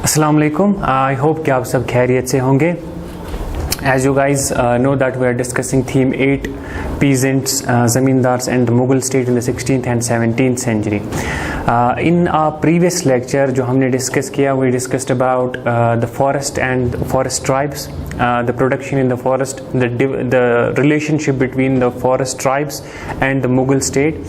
अस्सलाम वालेकुम। I hope कि आप सब खैरियत से होंगे। As you guys know that we are discussing theme 8 peasants, zamindars and the Mughal state in the 16th and 17th century. In our previous lecture जो हमने discuss किया, we discussed about the forest and forest tribes, the production in the forest, the relationship between the forest tribes and the Mughal state.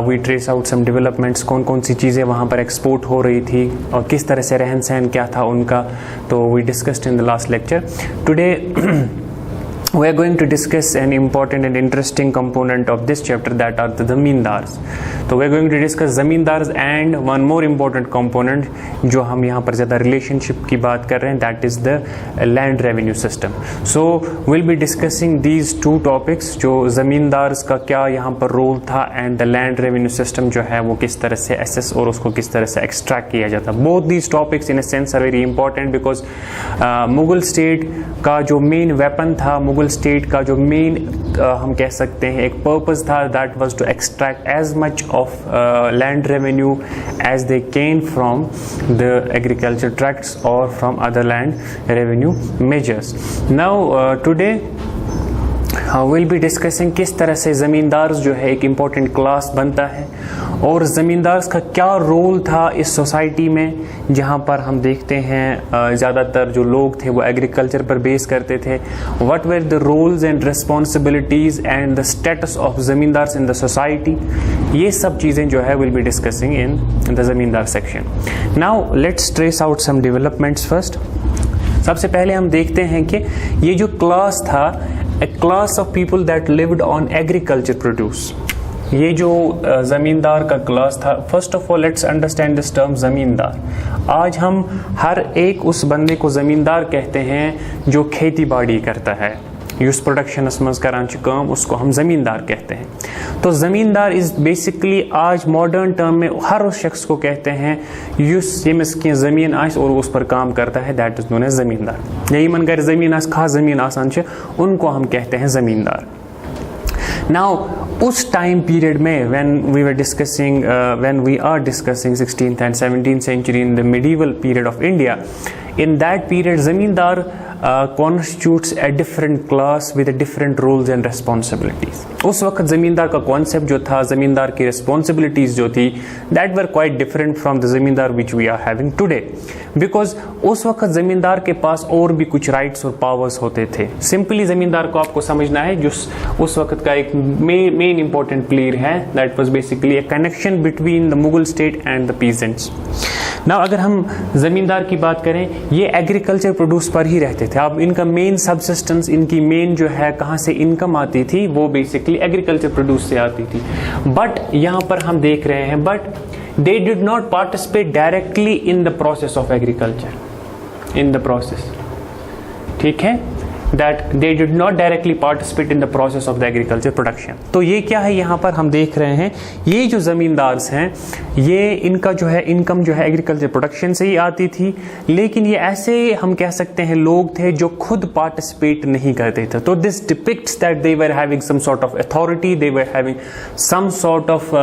We trace out some developments, कौन कौन सी चीज़ें वहाँ पर export हो रही थी और किस तरह से रहन सहन क्या था उनका, तो we discussed in the last lecture. Today we are going to discuss an important and interesting component of this chapter, that are the zamindars. So we are going to discuss zamindars and one more important component जो हम यहाँ पर ज़्यादा relationship की बात कर रहे हैं, that is the land revenue system. So we'll be discussing these two topics, जो zamindars का क्या यहाँ पर role था and the land revenue system जो है वो किस तरह से assess और उसको किस तरह से extract किया जाता. Both these topics in a sense are very important because Mughal state का जो main weapon था, मुगल स्टेट का जो मेन हम कह सकते हैं एक पर्पस था, that was to extract as much of land revenue as they can from the agriculture tracts और from other land revenue measures. Now today will be discussing किस तरह से ज़मींदार जो है एक इम्पॉर्टेंट क्लास बनता है और ज़मींदार का क्या रोल था इस सोसाइटी में, जहाँ पर हम देखते हैं ज़्यादातर जो लोग थे वो एग्रीकल्चर पर बेस करते थे. What were the roles and responsibilities and the status of zamindar in the society, ये सब चीज़ें जो है will be discussing in the zamindar section. Now let's trace out some developments first. सबसे पहले हम देखते हैं कि ये जो क्लास था, a class of people that lived on agriculture produce. ये जो ज़मींदार का क्लास था, first of all let's understand this term ज़मींदार. आज हम हर एक उस बंदे को ज़मींदार कहते हैं जो खेती बाड़ी करता है, युस प्रोडक्शनस मज करान छ काम, उसको हम ज़मींदार कहते हैं. तो ज़मींदार इज़ बेसिकली आज मॉडर्न टर्म में हर उस शख्स को कहते हैं युस यमिस की ज़मीन आस और उस पर काम करता है, दैट इज़ नोन एज ज़मींदार. या यमन घर ज़मीन आस, खास ज़मीन आसान छ, उनको हम कहते हैं ज़मींदार. नाउ उस टाइम पीरियड में when we are discussing 16th and 17th century in the medieval period of India, in that period ज़मींदार constitutes a different class with a different roles and responsibilities. उस वक्त ज़मींदार का कॉन्सेप्ट जो था, ज़मींदार की रिस्पॉन्सिबिलिटीज़ जो थी, that were quite different from the ज़मींदार which we are having today. Because उस वक्त ज़मींदार के पास और भी कुछ राइट्स और पावर्स होते थे. सिंपली ज़मींदार को आपको समझना है जो उस वक्त का एक मेन इंपॉर्टेंट प्लेयर है, that was basically a connection between the Mughal state and the peasants. Now अगर हम ज़मींदार की बात करें, ये एग्रीकल्चर प्रोड्यूस पर ही रहते थे. अब इनका मेन सबसिस्टेंस, इनकी मेन जो है कहाँ से इनकम आती थी, वो बेसिकली एग्रीकल्चर प्रोड्यूस से आती थी. बट यहाँ पर हम देख रहे हैं, but they did not participate directly in the process of agriculture, in the process, ठीक है, that they did not directly participate in the process of the agriculture production. तो ये क्या है, यहाँ पर हम देख रहे हैं ये जो ज़मींदार हैं, ये इनका जो है इनकम जो है एग्रीकल्चर प्रोडक्शन से ही आती थी, लेकिन ये ऐसे हम कह सकते हैं लोग थे जो खुद पार्टिसिपेट नहीं करते थे. तो this depicts that they were having some sort of authority, they were having some sort of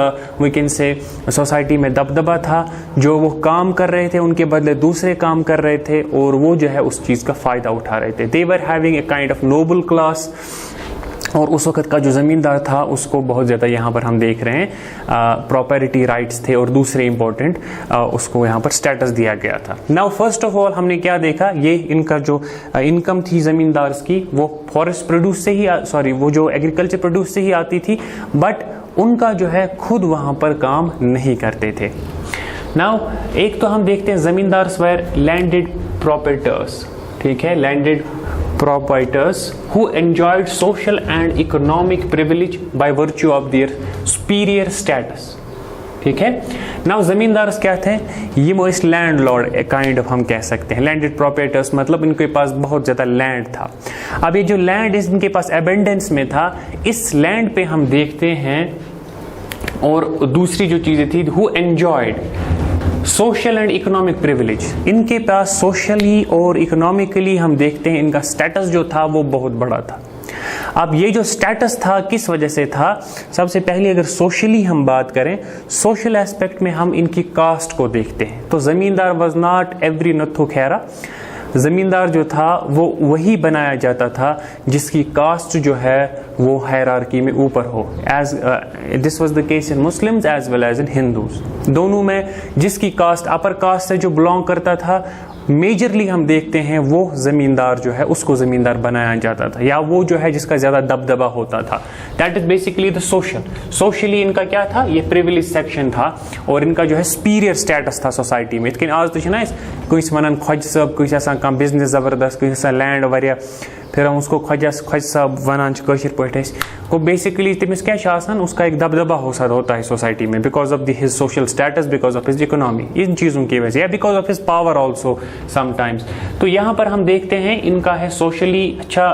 we can say society में दबदबा था, जो वो काम कर रहे थे उनके बदले दूसरे काम कर रहे थे और वो जो है उस चीज़ का फ़ायदा उठा रहे थे. They were having a kind of noble class. और उस वक्त का जो ज़मींदार था उसको बहुत ज़्यादा यहाँ पर हम देख रहे हैं प्रॉपर्टी राइट्स थे और दूसरे इंपॉर्टेंट उसको यहाँ पर स्टेटस दिया गया था. नाउ फर्स्ट ऑफ ऑल हमने क्या देखा, ये इनका जो इनकम थी ज़मींदार की, वो फॉरेस्ट प्रोड्यूस से ही वो जो एग्रीकल्चर प्रोड्यूस से ही आती थी, बट उनका जो है खुद वहाँ पर काम नहीं करते थे. नाउ एक तो हम देखते हैं ज़मींदार वर लैंडेड प्रॉपर्टर्स, ठीक है, landed proprietors who enjoyed social and economic privilege by virtue of their superior status, ठीक है. नाउ ज़मींदार क्या थे, ये most land Lord kind of हम कह सकते हैं. लैंडेड प्रॉपर्टर्स मतलब इनके पास बहुत ज़्यादा लैंड था. अब ये जो लैंड इनके पास एबेंडेंस में था, इस लैंड पे हम देखते हैं, और दूसरी जो चीज़ें थी, who enjoyed social and economic privilege, इनके पास सोशली और इकोनॉमिकली हम देखते हैं इनका स्टेटस जो था वो बहुत बड़ा था. अब ये जो स्टेटस था किस वजह से था? सबसे पहले अगर सोशली हम बात करें, सोशल एस्पेक्ट में हम इनकी कास्ट को देखते हैं तो ज़मींदार was not every Nathu Khaira. ज़मींदार जो था वो वही बनाया जाता था जिसकी कास्ट जो है वो हायरार्की में ऊपर हो। As this was the case in Muslims as well as in Hindus. दोनों में जिसकी कास्ट अपर कास्ट से जो बिलोंग करता था, मेजरली हम देखते हैं वो ज़मींदार जो है उसको ज़मींदार बनाया जाता था, या वो जो है जिसका ज़्यादा दबदबा होता था। That is basically the socially इनका क्या था? ये प्रिविलेज सेक्शन था और इनका जो है सुपीरियर स्टेटस था सोसाइटी में। लेकिन आज तो ना कुछ वन खोज सब कुछ ऐसा बिजनेस ज़बरदस्त कुछ लैंड वारिया, फिर हम उसको खोज सब वन पे को बेसिकली तमिस क्या उसका एक दबदबा होता है सोसाइटी में because of his social status, because of his economy, इन चीज़ों की वजह से, या because of his power also sometimes. तो यहाँ पर हम देखते हैं इनका है सोशली अच्छा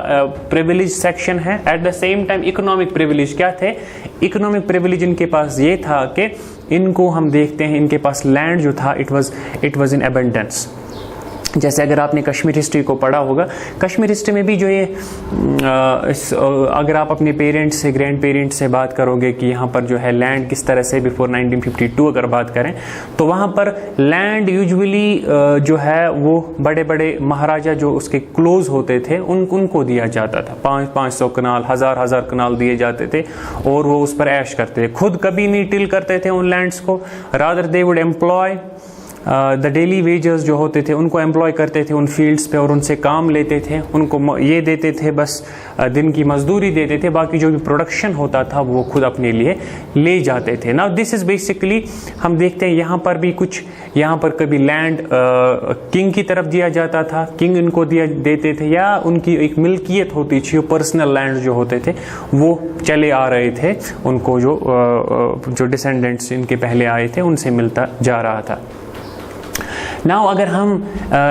प्रिविलेज सेक्शन है। At the same time economic privilege क्या थे? इकोनॉमिक प्रिविलेज इनके पास ये था कि इनको हम देखते हैं इनके पास लैंड जो था इट वाज इन एबंडेंस। जैसे अगर आपने कश्मीर हिस्ट्री को पढ़ा होगा, कश्मीर हिस्ट्री में भी जो ये अगर आप अपने पेरेंट्स से, ग्रैंड पेरेंट्स से बात करोगे कि यहाँ पर जो है लैंड किस तरह से बिफोर 1952 अगर बात करें तो वहाँ पर लैंड यूजुअली जो है वो बड़े बड़े महाराजा जो उसके क्लोज होते थे उनको दिया जाता था। 500 कनाल, हजार कनाल दिए जाते थे और वो उस पर ऐश करते थे। खुद कभी नहीं टिल करते थे उन लैंड्स को, rather they would employ the daily wagers जो होते थे उनको एम्प्लॉय करते थे उन फील्ड्स पे और उनसे काम लेते थे। उनको ये देते थे बस दिन की मजदूरी देते थे, बाकी जो भी प्रोडक्शन होता था वो खुद अपने लिए ले जाते थे। नाउ दिस इज बेसिकली हम देखते हैं यहाँ पर भी कुछ, यहाँ पर कभी लैंड किंग की तरफ दिया जाता था, किंग इनको देते थे, या उनकी एक मिल्कियत होती थी, पर्सनल लैंड जो होते थे वो चले आ रहे थे उनको, जो डिसेंडेंट्स इनके पहले आए थे उनसे मिलता जा रहा था। नाउ अगर हम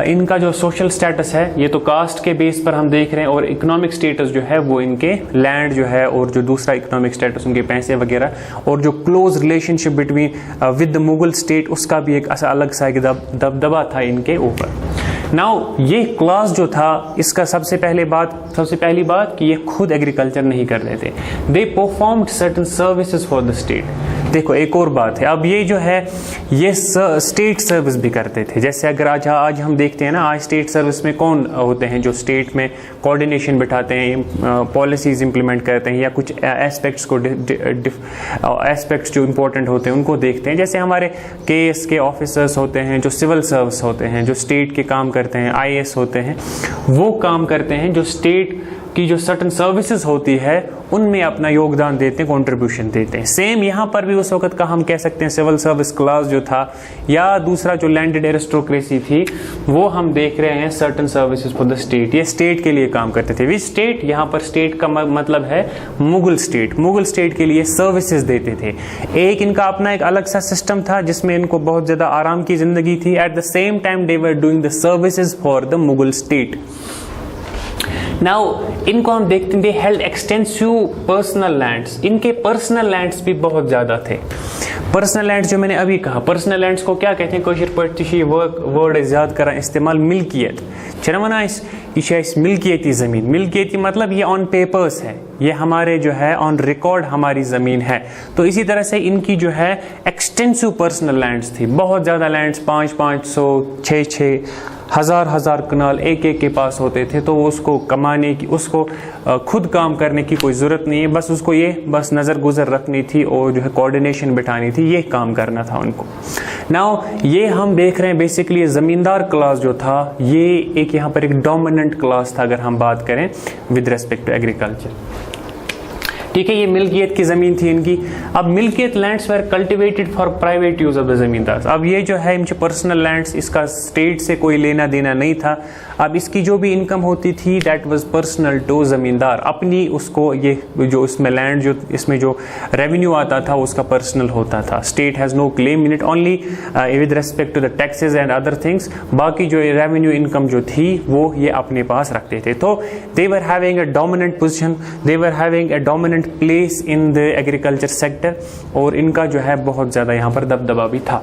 इनका जो सोशल स्टेटस है ये तो कास्ट के बेस पर हम देख रहे हैं, और इकोनॉमिक स्टेटस जो है वो इनके लैंड जो है और जो दूसरा इकोनॉमिक स्टेटस उनके पैसे वगैरह, और जो close relationship between with the Mughal state उसका भी एक अलग सा एक दबदबा था इनके ऊपर। नाउ ये क्लास जो था इसका सबसे पहली बात कि ये खुद एग्रीकल्चर नहीं कर रहे थे, they performed certain services for the state. देखो एक और बात है, अब ये जो है ये स्टेट सर्विस भी करते थे। जैसे अगर आज हम देखते हैं ना, आज स्टेट सर्विस में कौन होते हैं जो स्टेट में कोऑर्डिनेशन बिठाते हैं, पॉलिसीज इंप्लीमेंट करते हैं, या कुछ एस्पेक्ट्स को एस्पेक्ट्स जो इंपॉर्टेंट होते हैं उनको देखते हैं। जैसे हमारे केएस के ऑफिसर्स होते हैं, जो सिविल सर्विस होते हैं, जो स्टेट के काम करते हैं, आईएएस होते हैं, वो काम करते हैं जो स्टेट की जो सर्टन सर्विसेज होती है उनमें अपना योगदान देते हैं, कंट्रीब्यूशन देते हैं। सेम यहाँ पर भी उस वक्त का हम कह सकते हैं सिविल सर्विस क्लास जो था, या दूसरा जो लैंडेड एरिस्टोक्रेसी थी, वो हम देख रहे हैं certain services for the state, ये स्टेट के लिए काम करते थे। Which state? यहाँ पर स्टेट का मतलब है मुगल स्टेट। मुगल स्टेट के लिए सर्विसेज देते थे। एक इनका अपना एक अलग सा सिस्टम था जिसमें इनको बहुत ज्यादा आराम की जिंदगी थी। At the same time they were doing the services for the Mughal state. Now इनको हम देखते हैं, दे हेल्ड एक्सटेंसिव पर्सनल लैंड्स। इनके पर्सनल लैंड्स भी बहुत ज्यादा थे। पर्सनल लैंड्स जो मैंने अभी कहा, पर्सनल लैंड्स को क्या कहते हैं? कौशिर पट्टी वर्ड याद करा इस्तेमाल, मिल्कियत चरमना मिल्कियती जमीन। मिल्कियती मतलब ये ऑन पेपर्स है, ये हमारे जो है ऑन रिकॉर्ड हमारी जमीन है। तो इसी तरह से इनकी जो है एक्सटेंसिव पर्सनल लैंड्स थी, बहुत ज्यादा लैंड्स, 500, 600, हजार कनाल एक के पास होते थे। तो उसको कमाने की, उसको खुद काम करने की कोई ज़रूरत नहीं है, बस उसको ये बस नज़र गुजर रखनी थी और जो है कोऑर्डिनेशन बिठानी थी, ये काम करना था उनको। नाउ ये हम देख रहे हैं बेसिकली ज़मींदार क्लास जो था ये एक यहाँ पर एक डोमिनेंट क्लास था अगर हम बात करें विद रेस्पेक्ट टू एग्रीकल्चर। ठीक है, ये मिल्कियत की जमीन थी इनकी। अब मिल्कियत lands were cultivated for private use of the zamindar. अब ये जो है इनके पर्सनल लैंड्स, इसका स्टेट से कोई लेना देना नहीं था। अब इसकी जो भी इनकम होती थी दैट वाज पर्सनल टू जमींदार, अपनी उसको ये जो इसमें लैंड जो इसमें जो रेवेन्यू आता था उसका पर्सनल होता था। State has no claim in it only with respect to the taxes and other things. बाकी जो रेवेन्यू इनकम जो थी वो ये अपने पास रखते थे। तो they were having a dominant position, they were having a dominant place in the agriculture sector, और इनका जो है बहुत ज्यादा यहाँ पर दबदबा भी था।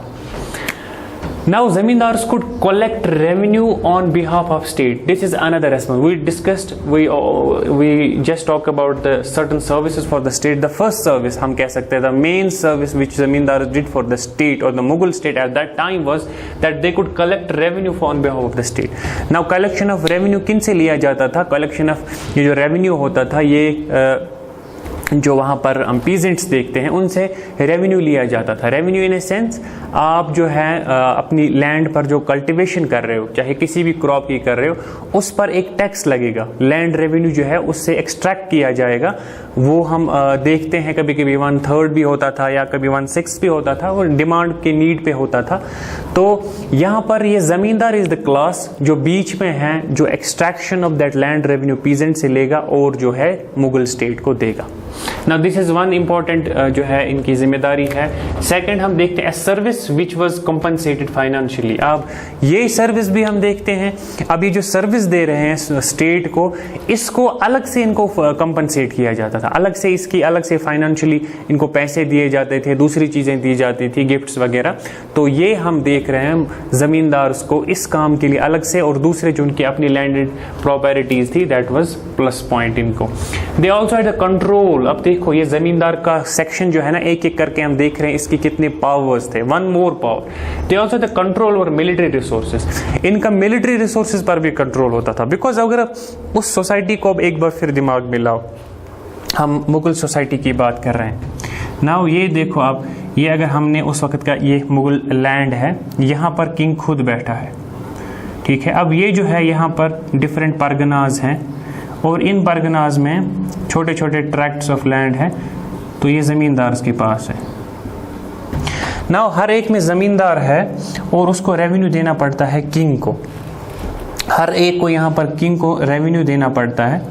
Now zamindars could collect revenue on behalf of state. This is another aspect we just talked about the certain services for the state. The first service हम कह सकते हैं, the main service which zamindars did for the state or the Mughal state at that time was that they could collect revenue on behalf of the state. Now collection of revenue किन से लिया जाता था? Collection of ये जो revenue होता था ये जो वहाँ पर हम पीजेंट्स देखते हैं उनसे रेवेन्यू लिया जाता था. रेवेन्यू इन ए सेंस आप जो है अपनी लैंड पर जो कल्टीवेशन कर रहे हो, चाहे किसी भी क्रॉप की कर रहे हो, उस पर एक टैक्स लगेगा. लैंड रेवेन्यू जो है उससे एक्सट्रैक्ट किया जाएगा. वो हम देखते हैं कभी कभी 1/3 भी होता था या कभी 1/6 भी होता था. वो डिमांड के नीड पे होता था. तो यहाँ पर ये जमींदार इज द क्लास जो बीच में है, जो extraction of that land revenue peasant से लेगा और जो है मुगल स्टेट को देगा. Now this is one important जो है इनकी जिम्मेदारी है. सेकंड हम देखते हैं service which was compensated financially. अब ये सर्विस भी हम देखते हैं. अब ये जो सर्विस दे रहे हैं स्टेट को, इसको अलग से इनको कंपनसेट किया जाता था. अलग से इसकी अलग से फाइनेंशियली इनको पैसे दिए जाते थे, दूसरी चीजें दी जाती थी, गिफ्ट्स वगैरह. तो ये हम देख रहे हैं जमींदार को इस काम के लिए अलग से, और दूसरे जो उनकी अपनी लैंडेड प्रॉपर्टीज थी दैट वाज प्लस पॉइंट इनको. They also had the control. अब देखो ये जमींदार का सेक्शन जो है ना, एक एक करके हम देख रहे हैं इसकी कितने पावर्स थे. One more power, they also the control over military resources. इनका मिलिट्री रिसोर्सेज पर भी कंट्रोल होता था. बिकॉज अगर उस सोसाइटी को अब एक बार फिर दिमाग में लाओ, हम मुगल सोसाइटी की बात कर रहे हैं नाउ. ये देखो आप, ये अगर हमने उस वक्त का ये मुगल लैंड है, यहाँ पर किंग खुद बैठा है, ठीक है. अब ये जो है यहाँ पर डिफरेंट परगनाज हैं और इन परगनाज में छोटे छोटे ट्रैक्ट्स ऑफ लैंड है. तो ये जमींदार के पास है. नाउ हर एक में जमींदार है और उसको रेवेन्यू देना पड़ता है किंग को. हर एक को यहाँ पर किंग को रेवेन्यू देना पड़ता है.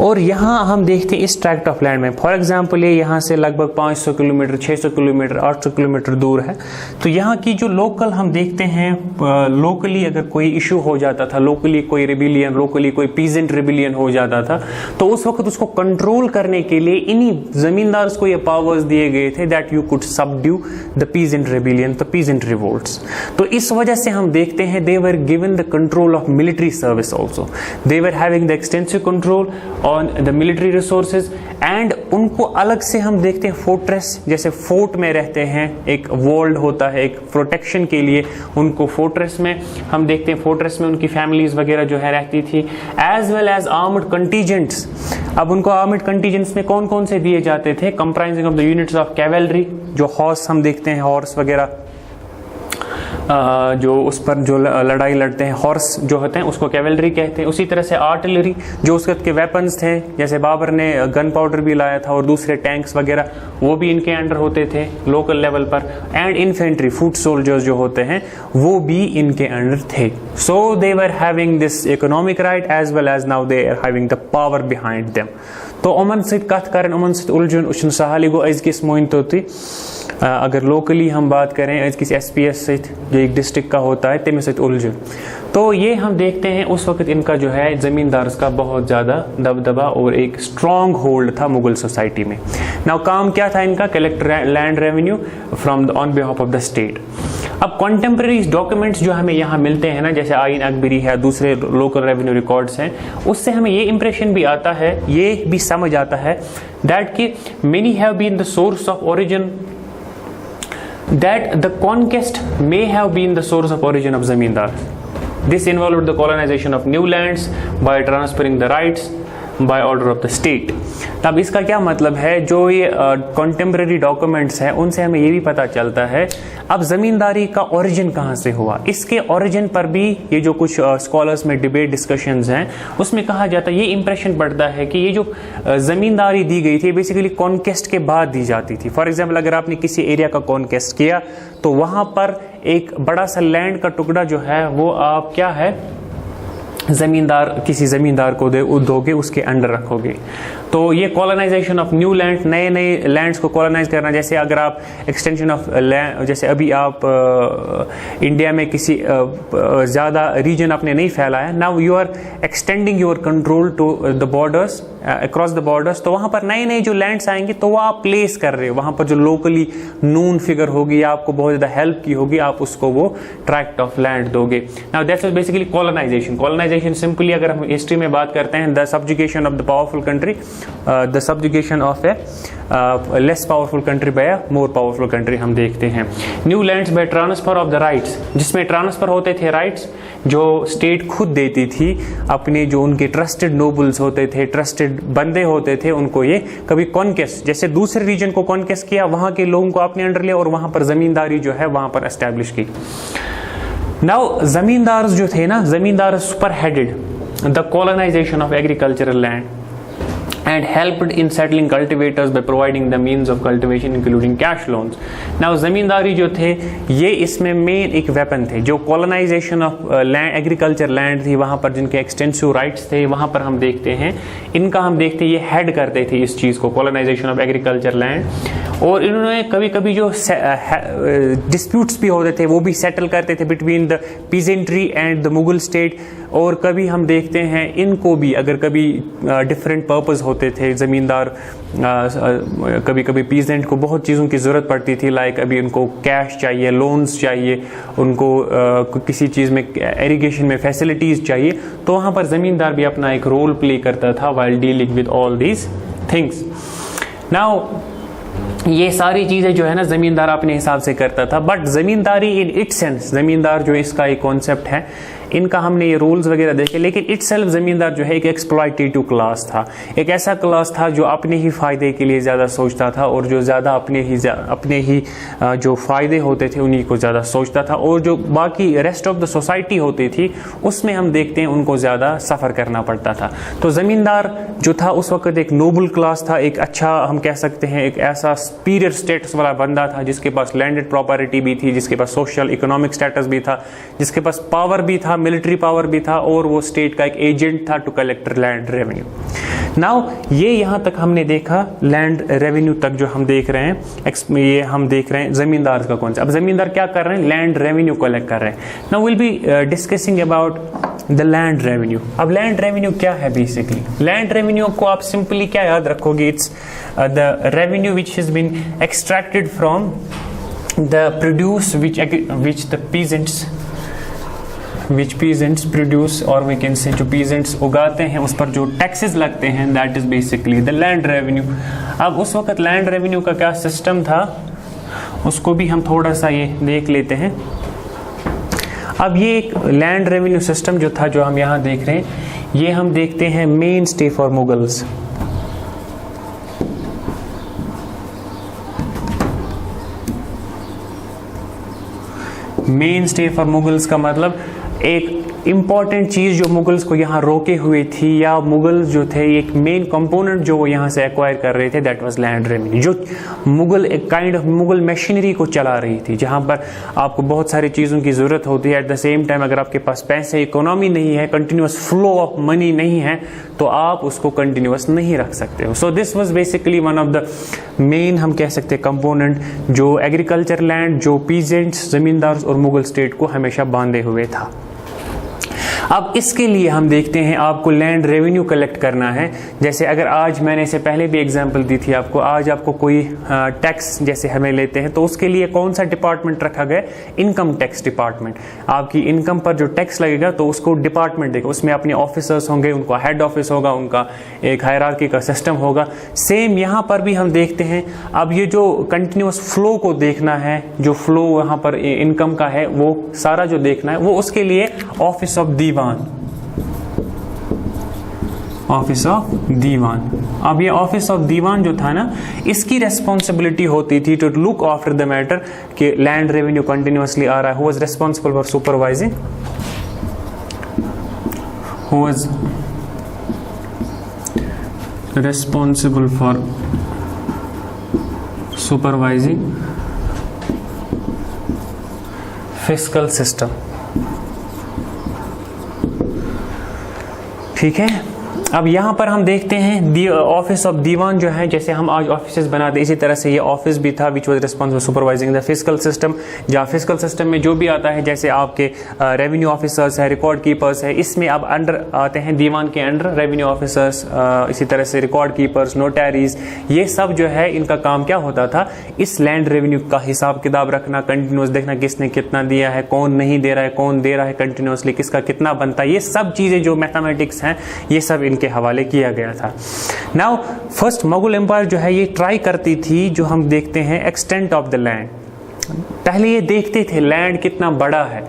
और यहाँ हम देखते हैं इस ट्रैक्ट ऑफ लैंड में, फॉर एग्जांपल ये यहाँ से लगभग 500 किलोमीटर, 600 किलोमीटर, 800 किलोमीटर दूर है. तो यहाँ की जो लोकल हम देखते हैं, लोकली अगर कोई इशू हो जाता था, लोकली कोई रिबिलियन, लोकली कोई पीजेंट रिबिलियन हो जाता था, तो उस वक्त उसको कंट्रोल करने के लिए इन्हीं जमींदार को ये पावर्स दिए गए थे that you could subdue the peasant rebellion, the peasant revolts. तो इस वजह से हम देखते हैं they were given the control of military service also. They were having the extensive control on the military resources. And उनको अलग से हम देखते हैं फोर्ट्रेस, जैसे फोर्ट में रहते हैं, एक वॉल्ड होता है एक प्रोटेक्शन के लिए, उनको फोर्ट्रेस में हम देखते हैं. फोर्ट्रेस में उनकी फैमिलीज वगैरह जो है रहती थी, एज वेल एज आर्मड कंटीजेंट्स. अब उनको आर्मड कंटीजेंट्स में कौन कौन से दिए जाते थे? Comprising of the units of cavalry, जो हॉर्स हम देखते हैं, हॉर्स वगैरह जो उस पर जो लड़ाई लड़ते हैं, हॉर्स जो होते हैं उसको कैवेलरी कहते हैं. उसी तरह से आर्टिलरी, जो उस वक्त के वेपन्स थे, जैसे बाबर ने गन पाउडर भी लाया था और दूसरे टैंक्स वगैरह, वो भी इनके अंडर होते थे लोकल लेवल पर. एंड इन्फेंट्री, फुट सोल्जर्स जो होते हैं वो भी इनके अंडर थे. So they were having this economic right as well as now they are having the power behind them. तो उमन सत कथ करें, उमन सत उलझुन उछन सहाली गो अजकिस मोइनतो ती. अगर लोकली हम बात करें अजकिस एसपीएस सहित जो एक डिस्ट्रिक्ट का होता है तमिस सत उलझुन. तो ये हम देखते हैं उस वक्त इनका जो है जमींदार का बहुत ज़्यादा दबदबा और एक स्ट्रॉन्ग होल्ड था मुगल सोसाइटी में. नाउ काम क्या था इनका? Collect land revenue from on behalf of the state. अब कॉन्टेम्प्रेरी डॉक्यूमेंट्स जो हमें यहाँ मिलते हैं ना, जैसे आइन अकबरी है, दूसरे लोकल रेवेन्यू रिकॉर्ड्स हैं, उससे हमें ये इंप्रेशन भी आता है, ये भी समझ आता है दैट कि many have been the source of origin, that the conquest may have been the source of origin of zamindar. This involved the colonization of new lands by transferring the rights by order of the state. तब इसका क्या मतलब है? जो ये contemporary documents हैं उनसे हमें ये भी पता चलता है अब जमींदारी का ओरिजिन कहाँ से हुआ. इसके ओरिजिन पर भी ये जो कुछ स्कॉलर्स में डिबेट डिस्कशंस हैं उसमें कहा जाता है, ये इंप्रेशन पड़ता है कि ये जो जमींदारी दी गई थी बेसिकली कॉन्केस्ट के बाद दी जाती थी. फॉर एग्जाम्पल अगर आपने किसी एरिया का कॉन्केस्ट किया तो वहां पर एक बड़ा सा लैंड का टुकड़ा जो है वो आप क्या है जमींदार, किसी जमींदार को दोगे, उसके अंडर रखोगे. तो ये कॉलोनाइजेशन ऑफ न्यू लैंड, नए नए लैंड्स को कॉलोनाइज करना. जैसे अगर आप एक्सटेंशन ऑफ लैंड, जैसे अभी आप इंडिया में किसी ज़्यादा रीजन आपने नहीं फैलाया, now you are extending your control to the borders across the borders, तो वहां पर नए नए जो लैंड्स आएंगे तो वो आप प्लेस कर रहे हो, वहां पर जो लोकली नून फिगर होगी, आपको बहुत ज्यादा हेल्प की होगी, आप उसको वो ट्रैक्ट ऑफ लैंड दोगे। Now that's basically colonisation. Colonisation simply अगर हम हिस्ट्री में बात करते हैं, the subjugation of the powerful country, the subjugation of a less powerful country by more powerful country हम देखते हैं। New lands by transfer of the rights, जिसमें ट्रांसफर होते थे राइट्स जो स्टेट खुद देती थी अपने जो उनके ट्रस्टेड नोबल्स होते थे, ट्रस्टेड बंदे होते थे, उनको ये कभी कॉन्केस्ट, जैसे दूसरे रीजन को कॉन्केस्ट किया, वहां के लोगों को अपने अंडर लिया और वहां पर जमींदारी जो है वहां पर एस्टैब्लिश की। नाउ जमींदार जो थे ना, zamindar spearheaded the colonisation of agricultural land and helped in settling cultivators by providing the means of cultivation including cash loans. Now zamindari जो थे ये इसमें मेन एक वेपन थे, जो colonisation of land, agriculture land थी, वहां पर जिनके एक्सटेंसिव राइट्स थे, वहां पर हम देखते हैं इनका, हम देखते हैं ये हेड करते थे इस चीज को, कॉलोनाइजेशन ऑफ एग्रीकल्चर लैंड। और इन्होंने कभी कभी जो डिस्प्यूट्स भी होते थे वो भी सेटल करते थे between the peasantry and the Mughal state. और कभी हम देखते हैं इनको भी अगर कभी डिफरेंट पर्पस होते थे, जमींदार कभी कभी पीजेंट को बहुत चीज़ों की ज़रूरत पड़ती थी, लाइक अभी उनको कैश चाहिए, लोन्स चाहिए, उनको किसी चीज़ में इरिगेशन में फैसिलिटीज़ चाहिए, तो वहाँ पर ज़मींदार भी अपना एक रोल प्ले करता था while dealing with all these things. Now ये सारी चीज़ें जो है ना ज़मींदार अपने हिसाब से करता था, बट ज़मींदारी इन इट सेंस, ज़मींदार जो इसका एक कॉन्सेप्ट है, इनका हमने ये रूल्स वगैरह देखे, लेकिन इटसेल्फ ज़मींदार जो है एक एक्सप्लॉयटेटिव क्लास था, एक ऐसा क्लास था जो अपने ही फ़ायदे के लिए ज़्यादा सोचता था और जो ज़्यादा अपने ही जो फ़ायदे होते थे उन्हीं को ज़्यादा सोचता था, और जो बाकी रेस्ट ऑफ द सोसाइटी होती थी उसमें हम देखते हैं उनको ज़्यादा सफ़र करना पड़ता था। तो ज़मींदार जो था उस वक्त एक नोबल क्लास था, एक अच्छा हम कह सकते हैं एक ऐसा सुपीरियर स्टेटस वाला बंदा था, जिसके पास लैंडेड प्रॉपर्टी भी थी, जिसके पास सोशल इकोनॉमिक स्टेटस भी था, जिसके पास पावर भी था, मिलिट्री पावर भी था, और वो स्टेट का एक एजेंट था to collect land revenue. Now ये यहाँ तक हमने देखा लैंड रेवेन्यू तक जो हम देख रहे हैं, ये हम देख रहे हैं जमींदार का कौन सा। अब जमींदार क्या कर रहे हैं, लैंड रेवेन्यू कलेक्ट कर रहे हैं। Now will be discussing about the land revenue. अब लैंड रेवेन्यू क्या है बेसिकली? लैंड रेवेन्यू को आप सिंपली क्या याद रखोगे, it's the revenue which has been extracted from the produce which the peasants produce, और वी कैन से जो पीजेंट्स उगाते हैं उस पर जो टैक्सेस लगते हैं, that is basically the land revenue. अब उस वक्त लैंड रेवेन्यू का क्या सिस्टम था उसको भी हम थोड़ा सा ये देख लेते हैं। अब ये एक लैंड रेवेन्यू सिस्टम जो था, जो हम यहाँ देख रहे हैं, ये हम देखते हैं main stay for Mughals. Main stay for Mughals का मतलब एक इंपॉर्टेंट चीज जो मुगल्स को यहाँ रोके हुए थी, या मुगल्स जो थे एक मेन कंपोनेंट जो वो यहाँ से एक्वायर कर रहे थे, दैट वाज लैंड रेवेन्यू, जो मुगल एक काइंड ऑफ मुगल मशीनरी को चला रही थी, जहाँ पर आपको बहुत सारी चीज़ों की ज़रूरत होती है। एट द सेम टाइम अगर आपके पास पैसे, इकोनॉमी नहीं है, कंटिन्यूस फ्लो ऑफ मनी नहीं है, तो आप उसको कंटिन्यूस नहीं रख सकते हो। So this was basically one of the main हम कह सकते हैं कंपोनेंट जो एग्रीकल्चर लैंड, जो पीजेंट्स, जमींदार और मुगल स्टेट को हमेशा बांधे हुए था। अब इसके लिए हम देखते हैं आपको लैंड रेवेन्यू कलेक्ट करना है। जैसे अगर आज मैंने इसे पहले भी एग्जांपल दी थी आपको, आज आपको कोई टैक्स जैसे हमें लेते हैं तो उसके लिए कौन सा डिपार्टमेंट रखा गया, इनकम टैक्स डिपार्टमेंट। आपकी इनकम पर जो टैक्स लगेगा तो उसको डिपार्टमेंट देगा, उसमें अपने ऑफिसर्स होंगे, उनका हेड ऑफिस होगा, उनका एक हायरार्की का सिस्टम होगा। सेम यहाँ पर भी हम देखते हैं। अब ये जो कंटिन्यूस फ्लो को देखना है, जो फ्लो यहाँ पर इनकम का है वो सारा जो देखना है, वो उसके लिए ऑफिस ऑफ दीवान, ऑफिस ऑफ दीवान। अब ये ऑफिस ऑफ दीवान जो था ना, इसकी रेस्पॉन्सिबिलिटी होती थी to look after the matter कि लैंड रेवेन्यू कंटिन्यूअसली आ रहा है। Who was responsible for supervising, who was responsible for supervising fiscal system. ठीक है। अब यहाँ पर हम देखते हैं ऑफिस ऑफ दीवान जो है, जैसे हम आज ऑफिस बनाते हैं इसी तरह से ये ऑफिस भी था which was responsible supervising the physical system. जहाँ फिजिकल सिस्टम में जो भी आता है, जैसे आपके रेवेन्यू ऑफिसर्स है, रिकॉर्ड कीपर्स है, इसमें अब अंडर आते हैं दीवान के अंडर रेवेन्यू ऑफिसर्स, इसी तरह से रिकॉर्ड कीपर्स, नोटरीज, ये सब जो है इनका काम क्या होता था, इस लैंड रेवेन्यू का हिसाब किताब रखना, कंटिन्यूस देखना किसने कितना दिया है, कौन नहीं दे रहा है, कौन दे रहा है कंटिन्यूसली, किसका कितना बनता है, ये सब चीजें जो मैथमेटिक्स हैं ये सब के हवाले किया गया था। नाउ फर्स्ट मुगल एम्पायर जो है ये ट्राई करती थी, जो हम देखते हैं एक्सटेंट ऑफ द लैंड, पहले ये देखते थे लैंड कितना बड़ा है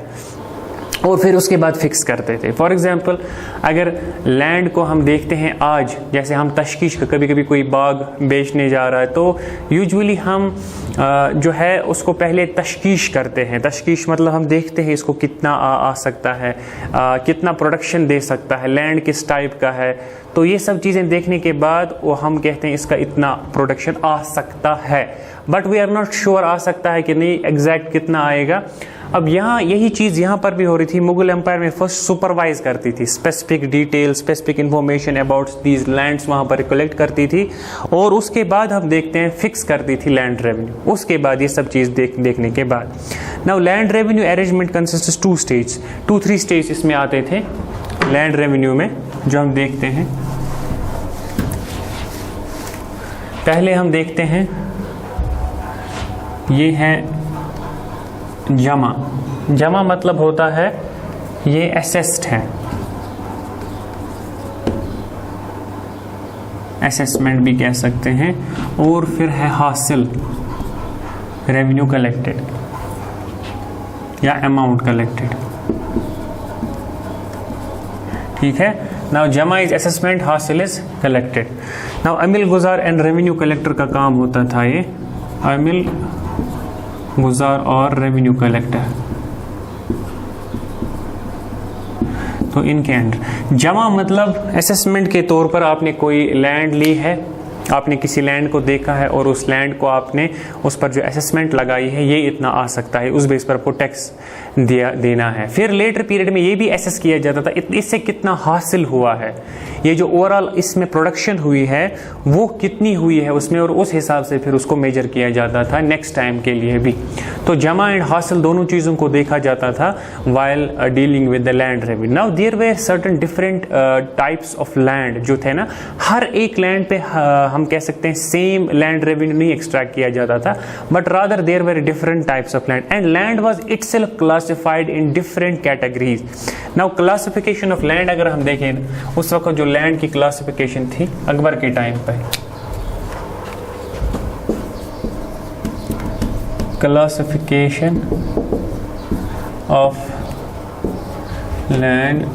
और फिर उसके बाद फिक्स करते थे। फॉर एग्जांपल अगर लैंड को हम देखते हैं आज, जैसे हम तशकीश का कभी कभी कोई बाग बेचने जा रहा है तो यूजुअली हम जो है उसको पहले तशकीश करते हैं। तशकीश मतलब हम देखते हैं इसको कितना आ सकता है, कितना प्रोडक्शन दे सकता है, लैंड किस टाइप का है, तो ये सब चीज़ें देखने के बाद वो हम कहते हैं इसका इतना प्रोडक्शन आ सकता है, but we are not sure आ सकता है कि नहीं, एग्जैक्ट कितना आएगा। अब यहाँ यही चीज़ यहाँ पर भी हो रही थी। मुगल एम्पायर में फर्स्ट सुपरवाइज करती थी, specific detail, specific information about these lands वहाँ पर कलेक्ट करती थी और उसके बाद हम देखते हैं फिक्स करती थी लैंड रेवेन्यू। उसके बाद ये सब चीज़ देखने के बाद now land revenue arrangement consist 2-3 stage इसमें आते थे लैंड रेवेन्यू में, जो हम देखते हैं। पहले हम देखते हैं ये है जमा मतलब होता है ये असेस्ड है, असेसमेंट भी कह सकते हैं, और फिर है हासिल, रेवेन्यू कलेक्टेड या अमाउंट कलेक्टेड, ठीक है। नाउ जमा इज असेसमेंट, हासिल इज कलेक्टेड। नाउ अमिल गुजार एंड रेवेन्यू कलेक्टर का काम होता था ये, अमिल गुजार और रेवेन्यू कलेक्टर, तो इनके अंडर। जमा मतलब असेसमेंट के तौर पर आपने कोई लैंड ली है, आपने किसी लैंड को देखा है और उस लैंड को आपने उस पर जो असेसमेंट लगाई है ये इतना आ सकता है, उस बेस पर आपको टैक्स देना है। फिर लेटर पीरियड में ये भी एसेस किया जाता था इससे कितना हासिल हुआ है, ये जो ओवरऑल इसमें प्रोडक्शन हुई है वो कितनी हुई है उसमें, और उस हिसाब से फिर उसको मेजर किया जाता था नेक्स्ट टाइम के लिए भी। तो जमा एंड हासिल दोनों चीज़ों को देखा जाता था while dealing with the land revenue. Now their way certain different types of land जो थे ना, हर एक लैंड पे हम कह सकते हैं सेम लैंड रेवेन्यू नहीं एक्सट्रैक्ट किया जाता था, but rather there were different types of land and land was itself classified in different categories. Now classification of land अगर हम देखें, उस वक्त जो लैंड की क्लासिफिकेशन थी अकबर के टाइम पे, classification of land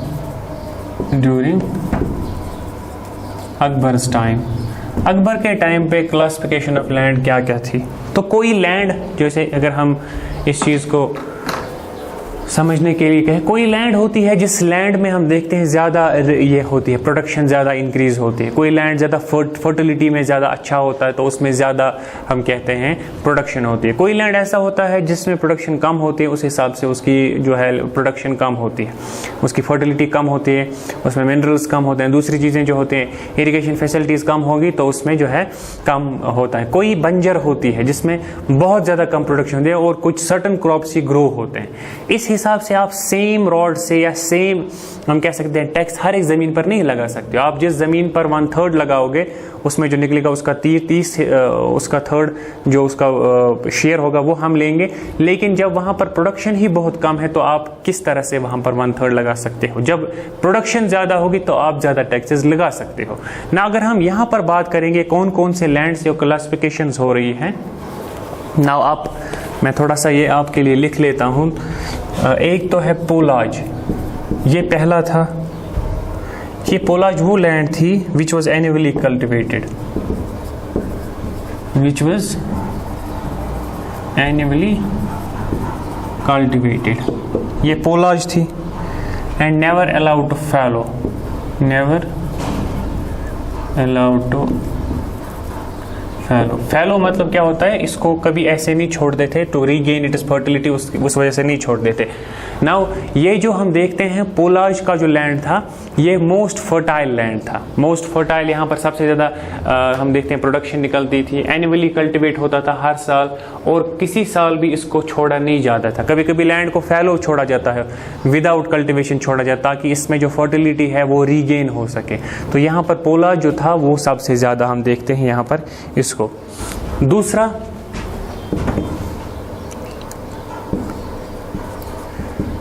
during Akbar's time, Akbar के टाइम पे क्लासिफिकेशन ऑफ लैंड क्या क्या थी। तो कोई लैंड, जैसे अगर हम इस चीज़ को समझने के लिए कहें, कोई लैंड होती है जिस लैंड में हम देखते हैं ज़्यादा ये होती है, प्रोडक्शन ज़्यादा इंक्रीज होती है, कोई लैंड ज़्यादा फर्टिलिटी में ज़्यादा अच्छा होता है तो उसमें ज़्यादा हम कहते हैं प्रोडक्शन होती है। कोई लैंड ऐसा होता है जिसमें प्रोडक्शन कम होती है, उस हिसाब से उसकी जो है प्रोडक्शन कम होती है, उसकी फर्टिलिटी कम होती है, उसमें मिनरल्स कम होते हैं, दूसरी चीज़ें जो होती हैं इरीगेशन फैसिलिटीज़ कम होगी तो उसमें जो है कम होता है। कोई बंजर होती है जिसमें बहुत ज़्यादा कम प्रोडक्शन होती है और कुछ सर्टन क्रॉप्स ही ग्रो होते हैं। इस हिसाब से आप सेम रॉड से या सेम हम कह सकते हैं टैक्स हर एक ज़मीन पर नहीं लगा सकते। आप जिस ज़मीन पर 1/3 लगाओगे उसमें जो निकलेगा उसका 30 उसका थर्ड जो उसका शेयर होगा वो हम लेंगे, लेकिन जब वहाँ पर प्रोडक्शन ही बहुत कम है तो आप किस तरह से वहाँ पर 1/3 लगा सकते हो। जब प्रोडक्शन ज़्यादा होगी तो आप ज़्यादा टैक्सेस लगा सकते हो ना। अगर हम यहाँ पर बात करेंगे कौन कौन से लैंड्स जो क्लासिफिकेशंस हो रही हैं ना, आप मैं थोड़ा सा ये आपके लिए लिख लेता हूँ। एक तो है पोलाज, ये पहला था। ये पोलाज वो लैंड थी which was annually cultivated, which was annually cultivated, ये पोलाज थी। And never allowed to fallow, never allowed to fallow मतलब क्या होता है, इसको कभी ऐसे नहीं छोड़ देते, to regain it is fertility, उस वजह से नहीं छोड़ देते। नाउ ये जो हम देखते हैं पोलाज का जो लैंड था ये मोस्ट फर्टाइल लैंड था। मोस्ट फर्टाइल, यहाँ पर सबसे ज़्यादा हम देखते हैं प्रोडक्शन निकलती थी, एनुअली कल्टिवेट होता था हर साल, और किसी साल भी इसको छोड़ा नहीं जाता था। कभी कभी लैंड को फैलो छोड़ा जाता है, विदाउट कल्टिवेशन छोड़ा जाता, ताकि इसमें जो फर्टिलिटी है वो रीगेन हो सके। तो यहाँ पर पोलाज जो था वो सबसे ज़्यादा हम देखते हैं यहाँ पर इसको। दूसरा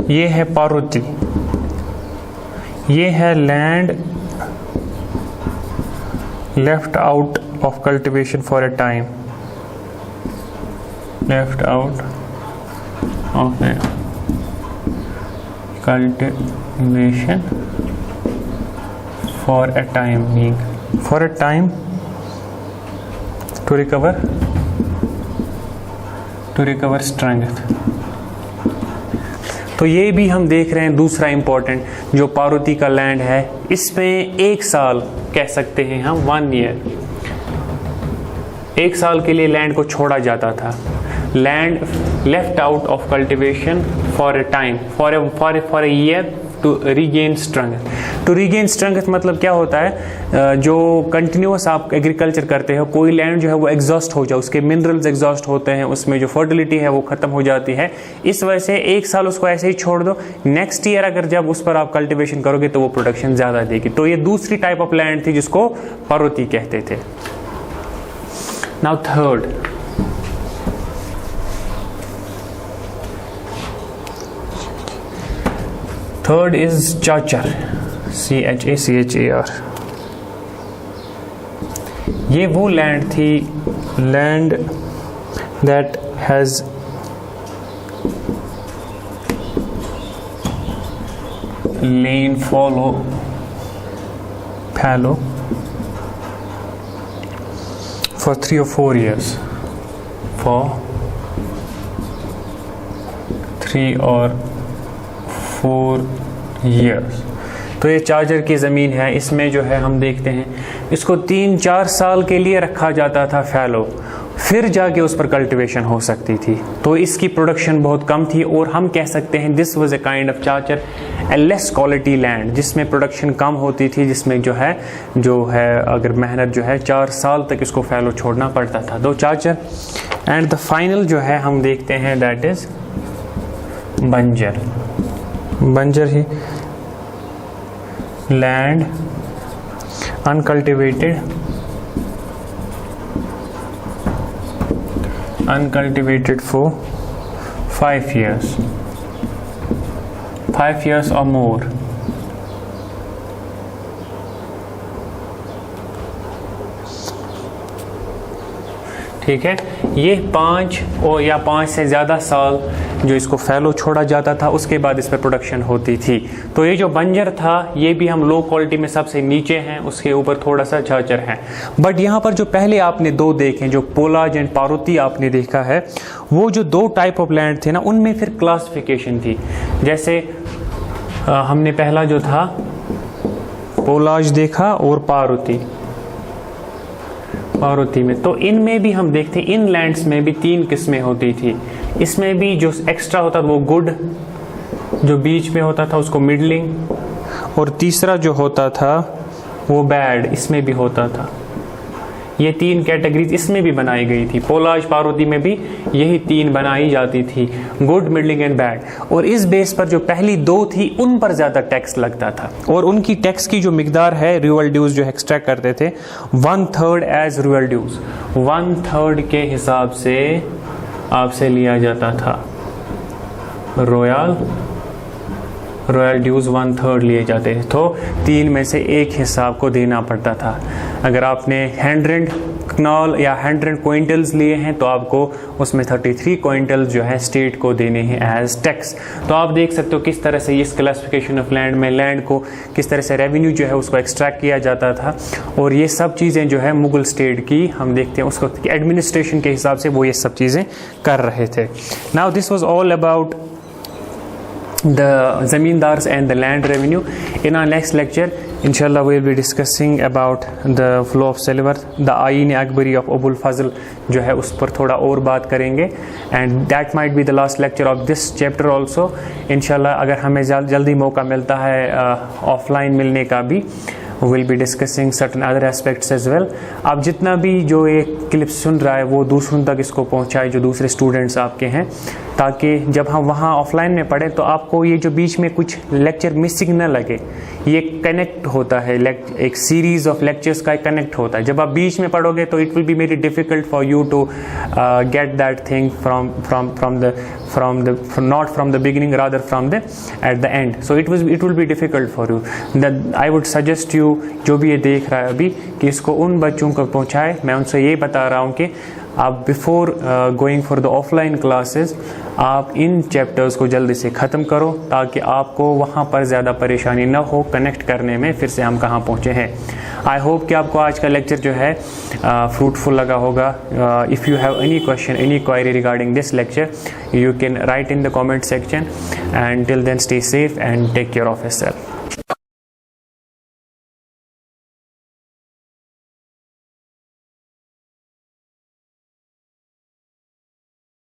ये है पार्वती, ये है land left out of cultivation for a time, left out of cultivation for a time, mean for a time to recover strength. तो ये भी हम देख रहे हैं दूसरा इंपॉर्टेंट जो पार्वती का लैंड है, इसमें एक साल कह सकते हैं हम, 1 ईयर, एक साल के लिए लैंड को छोड़ा जाता था। Land left out of cultivation for a time, for a year to regain strength. To regain strength मतलब क्या होता है, जो कंटिन्यूस आप एग्रीकल्चर करते हो, कोई लैंड जो है वो एग्जॉस्ट हो जाए, उसके मिनरल्स एग्जॉस्ट होते हैं, उसमें जो फर्टिलिटी है वो खत्म हो जाती है, इस वजह से एक साल उसको ऐसे ही छोड़ दो, नेक्स्ट ईयर अगर जब उस पर आप कल्टिवेशन करोगे तो वो प्रोडक्शन ज़्यादा देगी। तो ये दूसरी टाइप ऑफ लैंड थी जिसको पार्वती कहते थे। नाउ थर्ड इज चाचर, CHAR। ये वो लैंड थी, land that has lain follow fallow for 3 or 4 years, for 3 or 4 years। तो ये चार्जर की ज़मीन है, इसमें जो है हम देखते हैं इसको 3-4 साल के लिए रखा जाता था फैलो, फिर जाके उस पर कल्टिवेशन हो सकती थी। तो इसकी प्रोडक्शन बहुत कम थी, और हम कह सकते हैं this was a kind of charger, A less quality land, जिसमें प्रोडक्शन कम होती थी, जिसमें जो है अगर मेहनत जो है 4 साल तक इसको फैलो छोड़ना पड़ता था। दो चार्जर। एंड द फाइनल जो है हम देखते हैं दैट इज बंजर। बंजर ही land uncultivated for 5 years or more। ठीक है, ये 5 या 5 से ज़्यादा साल जो इसको फैलो छोड़ा जाता था, उसके बाद इस पर प्रोडक्शन होती थी। तो ये जो बंजर था ये भी हम लो क्वालिटी में सबसे नीचे हैं, उसके ऊपर थोड़ा सा चाचर है। बट यहाँ पर जो पहले आपने 2 देखे, जो पोलाज एंड पार्वती आपने देखा है, वो जो 2 टाइप ऑफ लैंड थे ना, उनमें फिर क्लासिफिकेशन थी। जैसे हमने पहला जो था पोलाज देखा और पार्वती में, तो इनमें भी हम देखते हैं इन लैंड्स में भी 3 किस्में होती थी। इसमें भी जो एक्स्ट्रा होता था वो गुड, जो बीच में होता था उसको मिडलिंग, और तीसरा जो होता था वो बैड, इसमें भी होता था। ये 3 कैटेगरीज इसमें भी बनाई गई थी। पोलाज पार्वती में भी यही 3 बनाई जाती थी, गुड, मिडलिंग एंड बैड। और इस बेस पर जो पहली 2 थी उन पर ज़्यादा टैक्स लगता था, और उनकी टैक्स की जो मिकदार है, रियल ड्यूज जो एक्सट्रैक्ट करते थे 1/3 एज रियल ड्यूज, 1/3 के हिसाब से आपसे लिया जाता था। रॉयल ड्यूज 1/3 लिए जाते थे, तो 3 में से 1 हिसाब को देना पड़ता था। अगर आपने 100 कनाल या 100 क्विंटल्स लिए हैं तो आपको उसमें 33 क्विंटल्स जो है स्टेट को देने हैं एज टैक्स। तो आप देख सकते हो किस तरह से इस क्लासिफिकेशन ऑफ लैंड में लैंड को किस तरह से रेवेन्यू जो है उसको एक्सट्रैक्ट किया जाता था, और ये सब चीज़ें जो है मुगल स्टेट की हम देखते हैं उसको एडमिनिस्ट्रेशन के हिसाब से वो ये सब चीज़ें कर रहे थे। Now this was all about the zamindars and the land revenue. In our next lecture Inshallah, we will be discussing about the flow of silver, the Ayin Akbari of Abul Fazl जो है उस पर थोड़ा और बात करेंगे, and that might be the last lecture of this chapter also. Inshallah, अगर हमें जल्दी मौका मिलता है ऑफलाइन मिलने का भी, will be discussing certain other aspects as well. आप जितना भी जो ये क्लिप सुन रहा है वो दूसरों तक इसको पहुंचाए जो दूसरे स्टूडेंट्स आपके हैं, ताकि जब हम वहाँ ऑफलाइन में पढ़ें तो आपको ये जो बीच में कुछ लेक्चर मिसिंग ना लगे. ये कनेक्ट होता है, एक सीरीज ऑफ लेक्चर्स का कनेक्ट होता है. जब आप बीच में पढ़ोगे तो it will be very difficult for you to get that thing not from the beginning, rather from the at the end. So it will be difficult for you. That I would suggest you, जो भी ये देख रहा है अभी, कि इसको उन बच्चों को पहुँचाए. मैं उनसे ये बता रहा हूँ कि आप before going for the offline classes आप इन चैप्टर्स को जल्दी से ख़त्म करो, ताकि आपको वहाँ पर ज़्यादा परेशानी ना हो कनेक्ट करने में फिर से हम कहाँ पहुँचे हैं. आई होप कि आपको आज का लेक्चर जो है फ्रूटफुल लगा होगा. If you have any question, any query regarding this lecture, you can write in the comment section, and till then stay safe and take care of yourself.